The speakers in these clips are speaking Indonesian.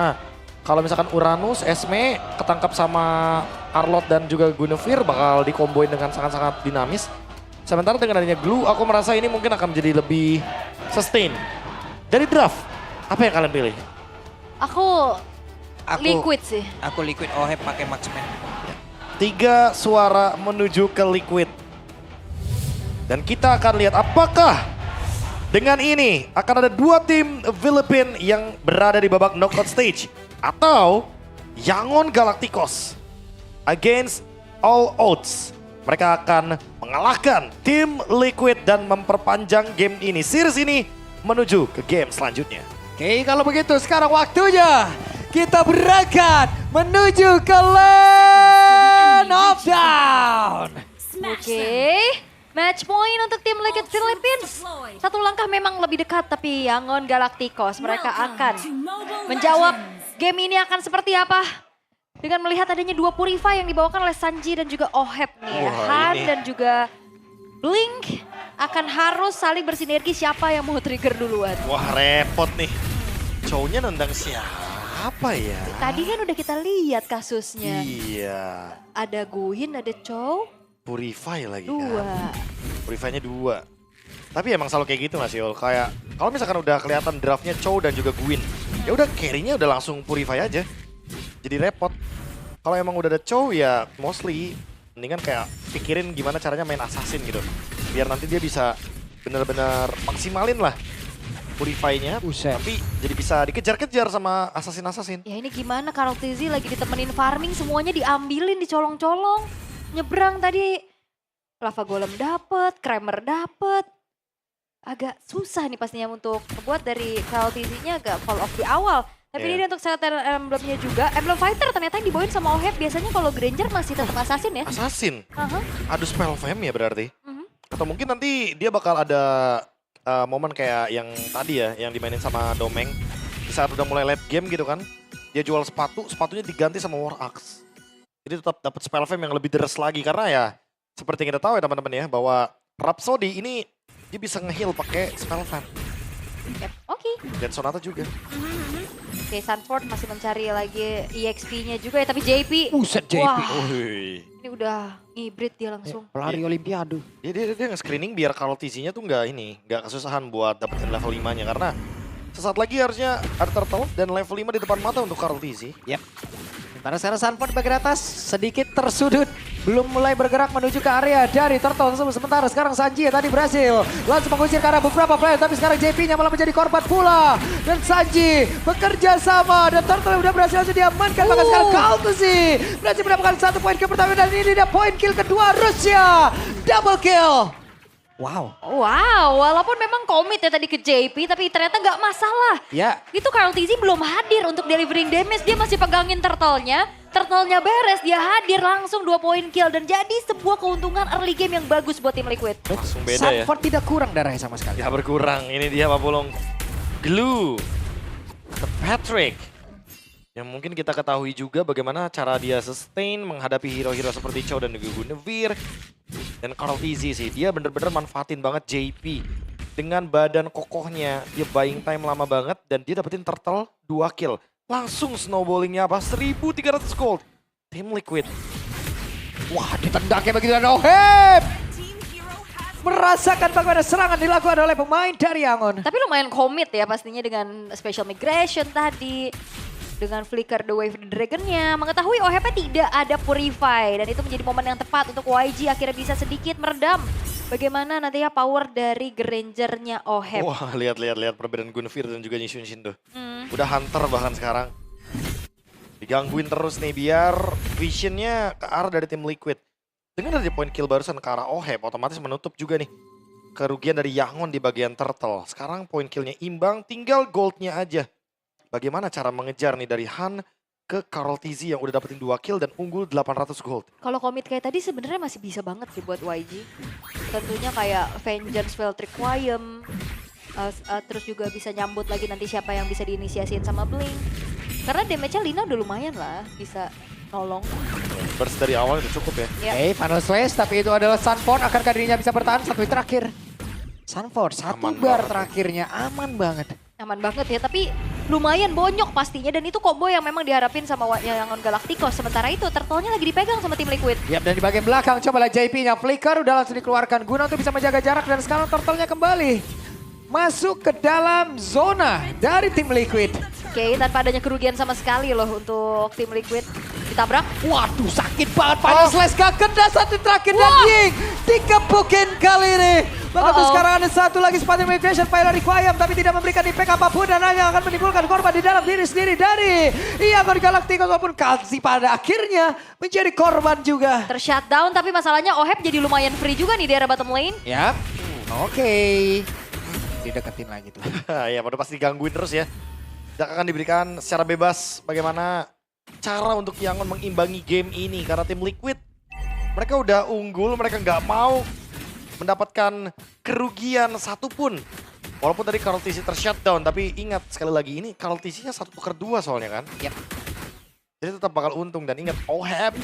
Nah, kalau misalkan Uranus, Esme ketangkap sama Arlott dan juga Guinevere bakal dikomboin dengan sangat-sangat dinamis. Sementara dengan adanya Glue, aku merasa ini mungkin akan menjadi lebih sustain. Dari draft, apa yang kalian pilih? Aku Liquid sih. Aku Liquid Oheb pakai Marksman. 3 suara menuju ke Liquid. Dan kita akan lihat apakah dengan ini akan ada 2 tim Philippine yang berada di babak knockout stage. Atau Yangon Galacticos against all odds. Mereka akan mengalahkan tim Liquid dan memperpanjang game ini. Series ini menuju ke game selanjutnya. Oke, kalau begitu sekarang waktunya kita berangkat menuju ke Land of Down. Oke. Match point untuk tim Liquid Philippines. Satu langkah memang lebih dekat tapi Yangon Galacticos mereka akan menjawab game ini akan seperti apa. Dengan melihat adanya 2 Purify yang dibawakan oleh Sanji dan juga Oheb nih. Wah, Han ini. dan juga Blink akan harus saling bersinergi siapa yang mau trigger duluan. Wah repot nih. Cowoknya nendang siapa ya? Tadi kan udah kita lihat kasusnya. Iya. Ada Guhin, ada Chow, Purify lagi 2. kan. Purify-nya 2. Tapi emang selalu kayak gitu gak sih Ol? Kayak kalau misalkan udah kelihatan draftnya Chow dan juga Gwyn. Ya udah carry-nya udah langsung Purify aja. Jadi repot. Kalau emang udah ada Chow ya mostly mendingan kayak pikirin gimana caranya main assassin gitu. Biar nanti dia bisa bener-bener maksimalin lah Purify-nya. Buset. Tapi jadi bisa dikejar-kejar sama assassin-assassin. Ya ini gimana Karl Tizi lagi ditemenin farming semuanya diambilin, dicolong-colong. Nyebrang tadi Lava Golem dapet, Kramer dapet. Agak susah nih pastinya untuk buat dari Karl Tizi-nya agak fall off di awal. Tapi Iya. ini untuk Celestial Emblemnya juga. Emblem Fighter ternyata yang dibawain sama Oheb. Biasanya kalau Granger masih tetap assassin ya. Assassin? Aha. Adu spell fam ya berarti? Mhm. Atau mungkin nanti dia bakal ada momen kayak yang tadi ya, yang dimainin sama Domeng. Di saat udah mulai late game gitu kan, dia jual sepatu, sepatunya diganti sama War Axe. Jadi tetap dapat spell fam yang lebih deres lagi karena ya seperti yang kita tahu ya teman-teman ya, bahwa Rhapsody ini dia bisa nge-heal pakai spell fam. Yep. Oke. Dan Sonata juga. Oke, Sanford masih mencari lagi EXP-nya juga ya. Tapi JP. Buset JP. Wah, Wih. ini udah hybrid dia langsung. Pelari Olimpiade. Dia nge-screening biar kalau TC-nya tuh nggak kesusahan buat dapetin level 5-nya karena sesaat lagi harusnya ada Turtle dan level 5 di depan mata untuk Karl TC. Yap. Sementara sekarang Sanford bagian atas sedikit tersudut. Belum mulai bergerak menuju ke area dari Turtle. Sementara sekarang Sanji tadi berhasil langsung mengusir ke arah beberapa player. Tapi sekarang JP-nya malah menjadi korban pula. Dan Sanji bekerja sama. Dan Turtle udah berhasil langsung diamankan. Maka sekarang Kaltusi berhasil mendapatkan 1 poin kill pertama. Dan ini dia poin kill kedua Rusia. Double kill. Wow. Wow, walaupun memang komit ya tadi ke JP, tapi ternyata nggak masalah. Ya. Itu Karl Tizi belum hadir untuk delivering damage, dia masih pegangin turtle-nya. Turtle-nya beres, dia hadir langsung 2 poin kill. Dan jadi sebuah keuntungan early game yang bagus buat tim Liquid. Langsung beda ya. Sanford tidak kurang darahnya sama sekali. Ya berkurang, ini dia Pak Pulung. Glue. The Patrick. Yang mungkin kita ketahui juga bagaimana cara dia sustain menghadapi hero-hero seperti Chow dan juga Guinevere. Dan Karl Tizi sih, dia bener-bener manfaatin banget JP. Dengan badan kokohnya, dia buying time lama banget dan dia dapetin turtle 2 kill. Langsung snowballingnya apa? 1.300 gold. Tim Liquid. Wah, ditendangnya begitu dan Oheb merasakan bagaimana serangan dilakukan oleh pemain dari Yangon. Tapi lumayan komit ya pastinya dengan special migration tadi. Dengan flicker the wave the dragon-nya. Mengetahui Ohebnya tidak ada purify. Dan itu menjadi momen yang tepat untuk YG akhirnya bisa sedikit meredam. Bagaimana nantinya power dari Granger-nya Oheb. Wah, lihat perbedaan Guinevere dan juga Nishin Shin tuh. Hmm. Udah hunter bahkan sekarang. Digangguin terus nih biar visionnya ke arah dari tim Liquid. Dengan dari point kill barusan ke arah Oheb, otomatis menutup juga nih kerugian dari Yangon di bagian turtle. Sekarang point killnya imbang, tinggal goldnya aja. Bagaimana cara mengejar nih dari Han ke Karl Tizi yang udah dapetin 2 kill dan unggul 800 gold. Kalau komit kayak tadi sebenarnya masih bisa banget sih buat YG. Tentunya kayak Vengeance Felt Requiem. Terus juga bisa nyambut lagi nanti siapa yang bisa diinisiasiin sama Blink. Karena damage-nya Lina udah lumayan lah bisa nolong. Burst dari awal udah cukup ya. Ya. Oke, final slash tapi itu adalah Sanford. Akankah dirinya bisa bertahan 1 hit terakhir? Sanford, 1 Aman bar banget. terakhirnya aman banget. Aman banget ya, tapi lumayan bonyok pastinya. Dan itu combo yang memang diharapin sama Yangon Galacticos. Sementara itu Turtle-nya lagi dipegang sama tim Liquid. Yap, dan di bagian belakang coba lihat JP-nya. Flicker udah langsung dikeluarkan guna untuk bisa menjaga jarak. Dan sekarang Turtle-nya kembali masuk ke dalam zona dari tim Liquid. Oke, tanpa adanya kerugian sama sekali loh untuk tim Liquid. Ditabrak. Waduh, sakit banget. Final Slash gak kena satu terakhir dan Ying dikepukin kali ini. Maka tuh sekarang ada satu lagi Spider Migration Fire Requiem tapi tidak memberikan impact apapun dan hanya akan menimbulkan korban di dalam diri sendiri dari Yangon Galacticos walaupun Kalsi pada akhirnya menjadi korban juga. Tershutdown tapi masalahnya Oheb jadi lumayan free juga nih di area bottom lane. Yap, oke. Dideketin lagi tuh. Ya udah pasti digangguin terus ya. Tidak akan diberikan secara bebas bagaimana cara untuk Yangon mengimbangi game ini. Karena tim Liquid mereka udah unggul, mereka nggak mau mendapatkan kerugian satupun. Walaupun tadi Karl TC tershutdown, tapi ingat sekali lagi ini Karl TC-nya 1-2 soalnya kan. Yap. Jadi tetap bakal untung dan ingat Oheb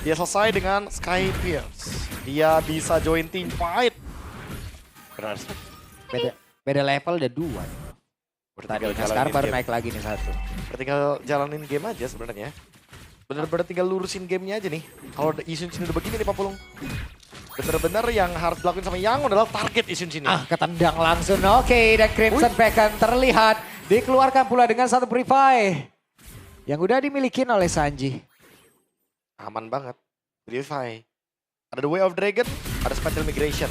dia selesai dengan Sky Pierce. Dia bisa join team fight. Benar. Beda level udah 2. Bertinggal Nah, sekarang jalanin baru game. naik lagi nih 1. Bertinggal jalanin game aja sebenarnya. Bener-bener tinggal lurusin gamenya aja nih. Kalau Isun sini udah begini nih Pak Pulung. Bener-bener yang harus dilakuin sama Yangon adalah target Isun sini. Ketendang langsung. Oke, dan Crimson Beacon terlihat dikeluarkan pula dengan satu Purify yang udah dimiliki oleh Sanji. Aman banget. Purify. Ada The Way of Dragon, ada Spatial Migration.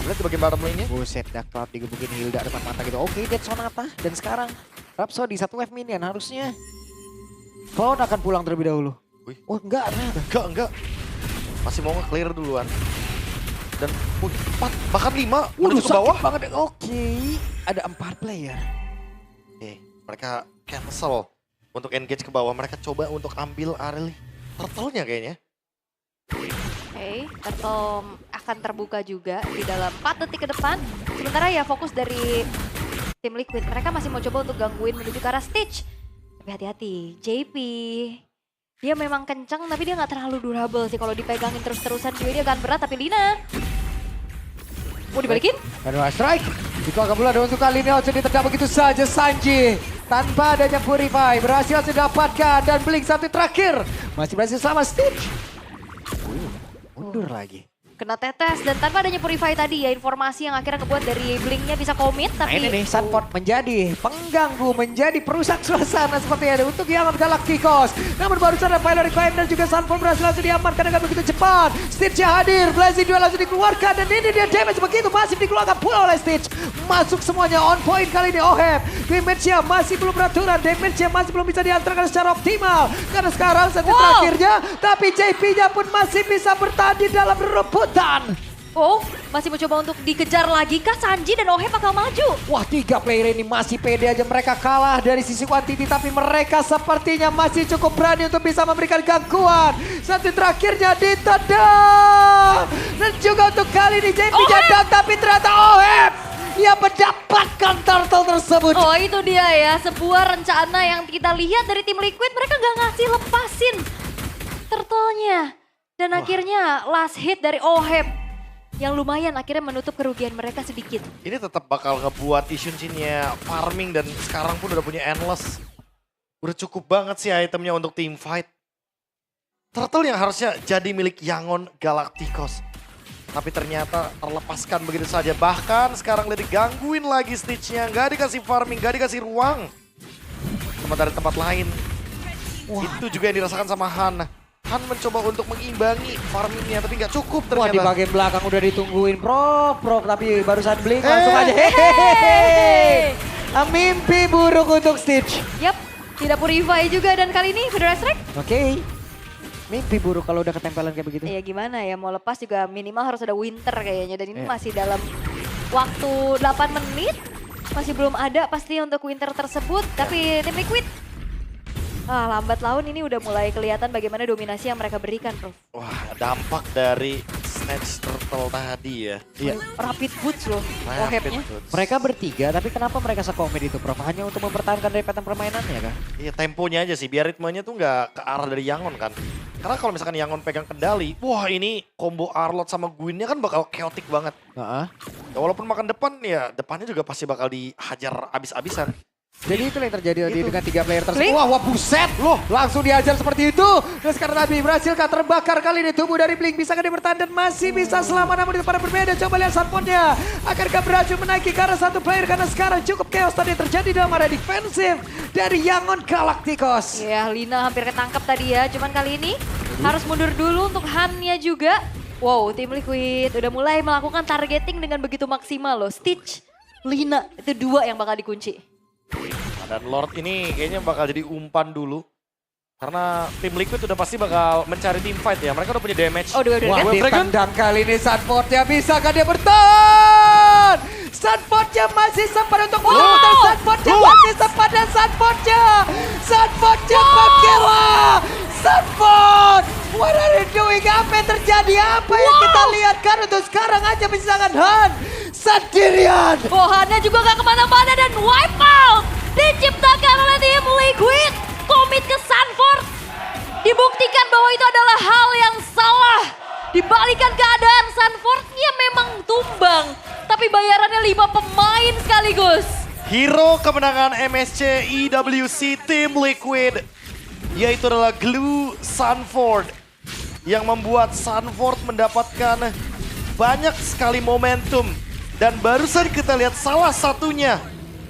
Lihat di bagian bottom lane-nya. Buset, Dark Cloud digebukin Hilda depan mata gitu. Oke, Dead Sonata. Dan sekarang Rhapsody satu wave minion harusnya Cloud akan pulang terlebih dahulu. Wih. Oh enggak, Enggak. Masih mau nge-clear duluan. Dan 4, bahkan 5 menuju ke bawah. Banget. Oke, ada 4 player. Oke, mereka cancel untuk engage ke bawah. Mereka coba untuk ambil early turtle-nya kayaknya. Oke, Turtle akan terbuka juga di dalam 4 detik ke depan. Sementara ya fokus dari tim Liquid. Mereka masih mau coba untuk gangguin menuju ke arah Stitch. Tapi hati-hati, JP. Dia memang kencang tapi dia nggak terlalu durable sih. Kalau dipegangin terus-terusan juga dia akan berat. Tapi Lina, mau dibalikin? Kedua strike. Itu akan pula untuk kali ini langsung ditendang begitu saja Sanji. Tanpa adanya Purify. Berhasil didapatkan dan Blink satu terakhir. Masih berhasil sama Stitch. Mundur lagi. Kena tetes dan tanpa adanya Purify tadi ya informasi yang akhirnya kebuat dari Blinknya bisa komit Nah tapi ini nih Sunport menjadi pengganggu, menjadi perusak suasana seperti ada untuk Yangon Galacticos. Namun baru saja Fire Requiem dan juga Sunport berhasil langsung diamankan dengan begitu cepat. Stitch hadir, Blazing Duel langsung dikeluarkan dan ini dia damage begitu masif dikeluarkan pula oleh Stitch. Masuk semuanya on point kali ini Oheb. Damage-nya masih belum beraturan, damage-nya masih belum bisa diantarkan secara optimal. Karena sekarang set terakhirnya, tapi JP-nya pun masih bisa bertahan di dalam rebutan. oh masih mencoba untuk dikejar lagi kah Sanji dan Oheb bakal maju. Wah, 3 player ini masih pede aja. Mereka kalah dari sisi kuantiti, tapi mereka sepertinya masih cukup berani untuk bisa memberikan gangguan. Satu terakhirnya ditendang. Dan juga untuk kali ini JP jadang, tapi ternyata Oheb yang mendapatkan turtle tersebut. Oh itu dia ya, sebuah rencana yang kita lihat dari tim Liquid. Mereka nggak ngasih lepasin turtle-nya. Dan akhirnya last hit dari Oheb yang lumayan akhirnya menutup kerugian mereka sedikit. Ini tetap bakal ngebuat Isun sini-nya farming dan sekarang pun udah punya endless. Udah cukup banget sih itemnya untuk team fight. Turtle yang harusnya jadi milik Yangon Galacticos. Tapi ternyata terlepaskan begitu saja. Bahkan sekarang lihat digangguin lagi Stitch-nya. Gak dikasih farming, gak dikasih ruang. Sementara di tempat lain. Itu juga yang dirasakan sama Han. Han mencoba untuk mengimbangi farmingnya tapi nggak cukup Wah, di ternyata. bagian belakang udah ditungguin Prof, tapi barusan Blink langsung aja. Hehehe. Mimpi buruk untuk Stitch. Yap, tidak Purify juga dan kali ini Fedora Strike. Oke. Mimpi buruk kalau udah ketempelan kayak begitu. Ya gimana ya, mau lepas juga minimal harus ada Winter kayaknya. Dan ini masih dalam waktu 8 menit. Masih belum ada pasti untuk Winter tersebut. Tapi tim Liquid, lambat laun ini udah mulai kelihatan bagaimana dominasi yang mereka berikan, Prof. Wah, dampak dari Snatch Turtle tadi ya. Iya. Rapid boots loh, Rapid Ohebnya. boots. Mereka bertiga, tapi kenapa mereka sekomit itu, Prof? Hanya untuk mempertahankan dari pattern permainannya kan? Iya, temponya aja sih, biar ritmenya tuh nggak ke arah dari Yangon kan. Karena kalau misalkan Yangon pegang kendali, wah ini combo Arlot sama Gwynnya kan bakal chaotic banget. Heeh. Ya, walaupun makan depan, ya depannya juga pasti bakal dihajar abis-abisan. Jadi itu yang terjadi dengan 3 player tersebut. Blink. Wah, buset loh. Langsung diajar seperti itu. Dan sekarang Nabi berhasilkah terbakar kali ini tubuh dari Blink. Bisakah dia bertahan dan masih bisa selamat namun itu pada berbeda. Coba lihat sunpotnya. Akankah berhasil menaiki karena 1 player karena sekarang cukup chaos tadi terjadi dalam area defensif dari Yangon Galacticos. Ya, Lina hampir ketangkep tadi ya. Cuman kali ini harus mundur dulu untuk Han-nya juga. Wow, tim Liquid udah mulai melakukan targeting dengan begitu maksimal loh. Stitch, Lina, itu 2 yang bakal dikunci. Dan Lord ini kayaknya bakal jadi umpan dulu. Karena tim Liquid udah pasti bakal mencari tim fight ya. Mereka udah punya damage. Oh, dua. Wah, Wave Dragon. ditendang kali ini Sunpotnya. Bisakah dia bertahan? Sunpotnya masih sempat untuk memutar. Sunpotnya masih sempat dan Sunpotnya Bakela. Sunpot, what are you doing? Apa yang terjadi? Apa yang kita lihat kan untuk sekarang aja misalkan Han sendirian. Bohannya juga gak kemana-mana dan wipe out. Diciptakan oleh tim Liquid. Komit ke Sanford. Dibuktikan bahwa itu adalah hal yang salah. Dibalikan keadaan Sanfordnya memang tumbang. Tapi bayarannya 5 pemain sekaligus. Hero kemenangan MSC EWC Team Liquid. Yaitu adalah Glue Sanford. Yang membuat Sanford mendapatkan banyak sekali momentum. Dan barusan kita lihat salah satunya.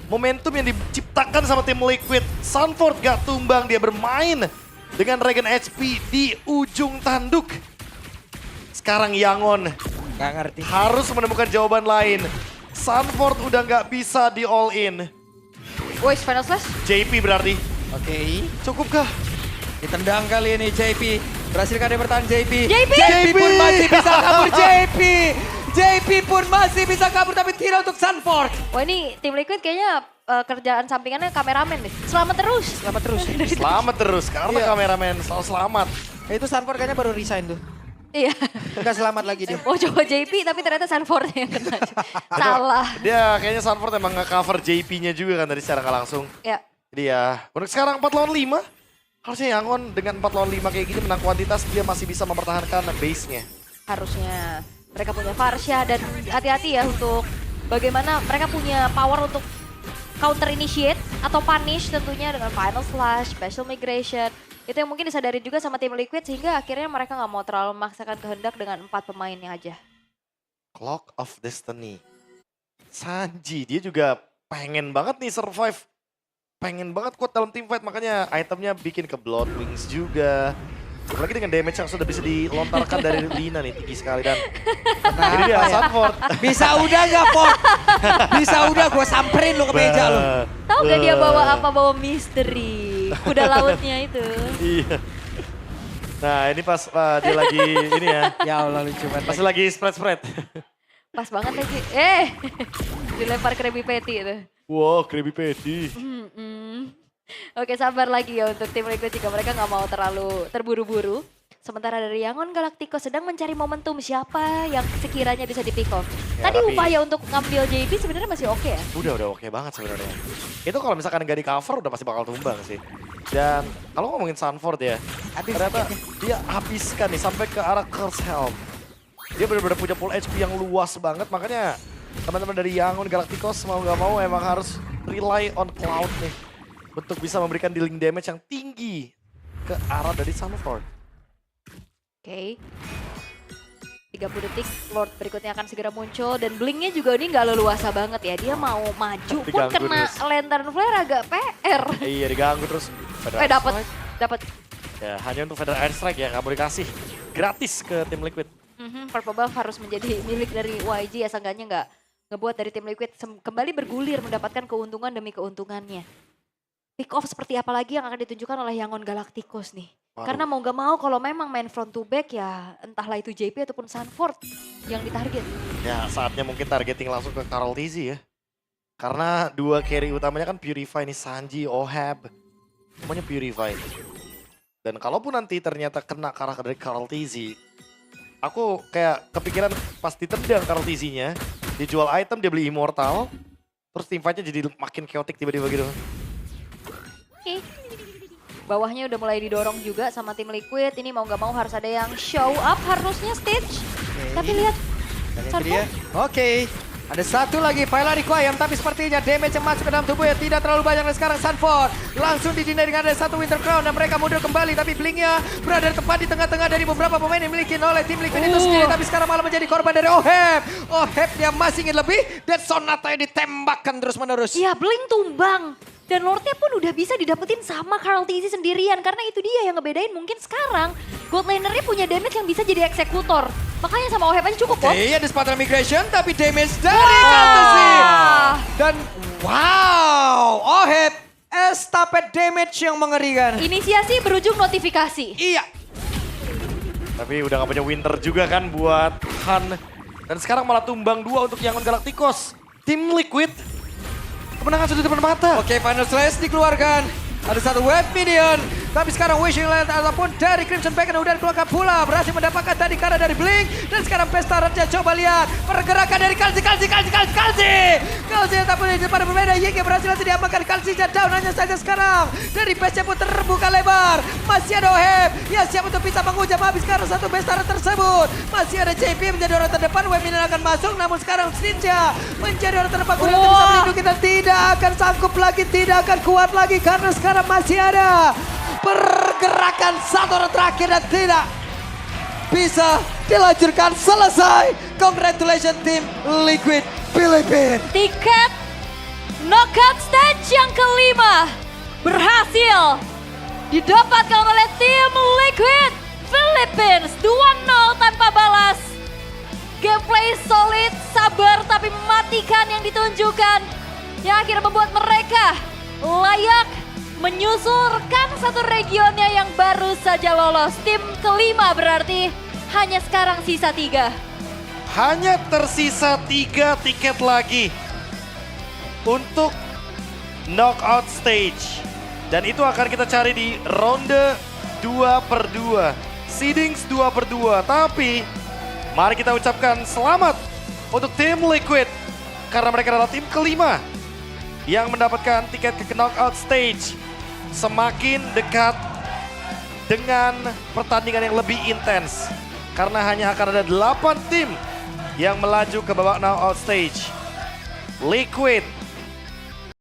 Momentum yang diciptakan sama tim Liquid. Sanford gak tumbang, dia bermain dengan Regen HP di ujung tanduk. Sekarang Yangon Gak ngerti. harus menemukan jawaban lain. Sanford udah gak bisa di all in. Boys, final slash. JP berarti. Oke. Cukupkah? Ditendang kali ini JP. Berhasilkah dia bertahan JP? JP pun masih bisa kabur JP pun masih bisa kabur tapi tidak untuk Sanford. Wah, ini tim Liquid kayaknya kerjaan sampingannya kameramen nih. Selamat terus. Selamat terus. Selamat terus karena Iya. kameramen selalu selamat. Itu Sanford kayaknya baru resign tuh. Iya. Enggak selamat lagi dia. Oh, coba JP tapi ternyata Sanford yang kena. Salah. Dia kayaknya Sanford emang nge-cover JP-nya juga kan tadi secara nggak langsung. Ya. Jadi ya, untuk sekarang 4 lawan 5. Harusnya Yangon dengan 4 lawan 5 kayak gini menang kuantitas dia masih bisa mempertahankan base-nya. Harusnya mereka punya Varsha dan hati-hati ya untuk bagaimana mereka punya power untuk counter initiate atau punish tentunya dengan final slash, special migration. Itu yang mungkin disadari juga sama tim Liquid sehingga akhirnya mereka nggak mau terlalu memaksakan kehendak dengan 4 pemainnya aja. Clock of Destiny. Sanji, dia juga pengen banget nih survive. Pengen banget kuat dalam team fight, makanya itemnya bikin ke Blood Wings juga. Apalagi dengan damage yang sudah bisa dilontarkan dari Lina nih, tinggi sekali dan ini dia Sanford. Bisa udah gak Ford? Bisa udah gue samperin lu ke meja lu. Tahu gak dia bawa apa? Bawa misteri. Kuda lautnya itu. Iya. Nah ini pas dia lagi ini ya, Ya Allah lucu banget. pas lagi spread. Pas banget lagi. Dilempar Krabby Patty itu. Wow, Krabby Patty. Oke, sabar lagi ya untuk tim Liquid jika mereka nggak mau terlalu terburu-buru. Sementara dari Yangon Galacticos sedang mencari momentum siapa yang sekiranya bisa di-pick off. Ya, Tadi tapi- upaya untuk ngambil JP sebenarnya masih oke ya. Udah oke banget sebenarnya. Itu kalau misalkan nggak di cover udah pasti bakal tumbang sih. Dan kalau ngomongin Sanford ya, ternyata dia habiskan nih sampai ke arah Curse Helm. Dia benar-benar punya full HP yang luas banget, makanya teman-teman dari Yangon Galacticos mau nggak mau emang harus rely on Cloud nih. Untuk bisa memberikan dealing damage yang tinggi ke arah dari Sanford. Oke. 30 detik, Lord berikutnya akan segera muncul dan blinknya juga ini nggak leluasa banget ya. Dia mau maju pun Diganggu kena terus. Lantern Flare agak PR. Iya diganggu terus. Dapat. Ya hanya untuk Federal Airstrike ya, nggak boleh kasih gratis ke tim Liquid. Purple Buff harus menjadi milik dari YG ya, seenggaknya nggak ngebuat dari tim Liquid kembali bergulir mendapatkan keuntungan demi keuntungannya. Pick off seperti apa lagi yang akan ditunjukkan oleh Yangon Galacticos nih. Waduh. Karena mau gak mau kalau memang main front to back ya entahlah itu JP ataupun Sanford yang ditarget. Ya saatnya mungkin targeting langsung ke Karl Tizzy ya. Karena dua carry utamanya kan Purify nih, Sanji, Ohab. Semuanya Purify. Dan kalaupun nanti ternyata kena karakter dari Karl Tizzy, aku kayak kepikiran pas ditendang Karl Tizzy-nya, dijual item dia beli Immortal, terus team fight-nya jadi makin chaotic tiba-tiba gitu. Oke. Bawahnya udah mulai didorong juga sama tim Liquid. Ini mau gak mau harus ada yang show up harusnya Stitch. Tapi lihat Dan itu Sanford. dia. Oke. Ada satu lagi Phyla Requiem, tapi sepertinya damage yang masuk ke dalam tubuhnya tidak terlalu banyak. Dan sekarang Sanford langsung didinai dengan ada satu Winter Crown dan mereka mundur kembali. Tapi Blink-nya berada tepat di tengah-tengah dari beberapa pemain yang dimiliki oleh tim Liquid itu sendiri. Tapi sekarang malah menjadi korban dari Oheb. Oheb-nya masih ingin lebih dan Sonata yang ditembakkan terus-menerus. Iya, Blink tumbang. Dan Lordnya pun udah bisa didapetin sama Karl TZ sendirian. Karena itu dia yang ngebedain mungkin sekarang Gold Laner-nya punya damage yang bisa jadi eksekutor. Makanya sama Oheb aja cukup, Bob. Oke, ada Spartan Migration tapi damage dari Kaltesi. Dan wow, Oheb estafet damage yang mengerikan. Inisiasi berujung notifikasi. Iya. Tapi udah gak punya Winter juga kan buat Han. Dan sekarang malah tumbang 2 untuk Yangon Galacticos. Tim Liquid, kemenangan sudah di depan mata. Oke, Final Slash dikeluarkan. Ada satu wave minion. Tapi sekarang Wishing Land ataupun dari Crimson Backen udah dikeluarkan pula. Berhasil mendapatkan tadi karena dari Blink. Dan sekarang Pesta Raja coba lihat. Pergerakan dari Kalsi. Kalsi ataupun di depan berbeda. Yeke berhasil nanti diamankan. Kalsi down hanya saja sekarang. Dari Pesta pun terbuka lebar. Masih ada Oheb yang siap untuk bisa menghujam habis sekarang satu Pesta tersebut. Masih ada JP menjadi orang terdepan. Wave minion akan masuk. Namun sekarang Ninja menjadi orang terdepan. Kurang bisa melindungi dan tidak akan sanggup lagi. Tidak akan kuat lagi. Karena sekarang masih ada pergerakan satu orang terakhir dan tidak bisa dilanjutkan. Selesai. Congratulations tim Liquid Philippines. Tiket knockout stage yang kelima berhasil didapatkan oleh tim Liquid Philippines. 2-0 tanpa balas. Gameplay solid, sabar tapi mematikan yang ditunjukkan. Yang akhirnya membuat mereka layak menyusulkan satu regionnya yang baru saja lolos. Tim kelima berarti hanya sekarang sisa 3. Hanya tersisa 3 tiket lagi untuk knockout stage. Dan itu akan kita cari di ronde 2/2. Seedings 2/2. Tapi mari kita ucapkan selamat untuk tim Liquid. Karena mereka adalah tim kelima yang mendapatkan tiket ke knockout stage. Semakin dekat dengan pertandingan yang lebih intens. Karena hanya akan ada 8 tim yang melaju ke babak knockout stage. Liquid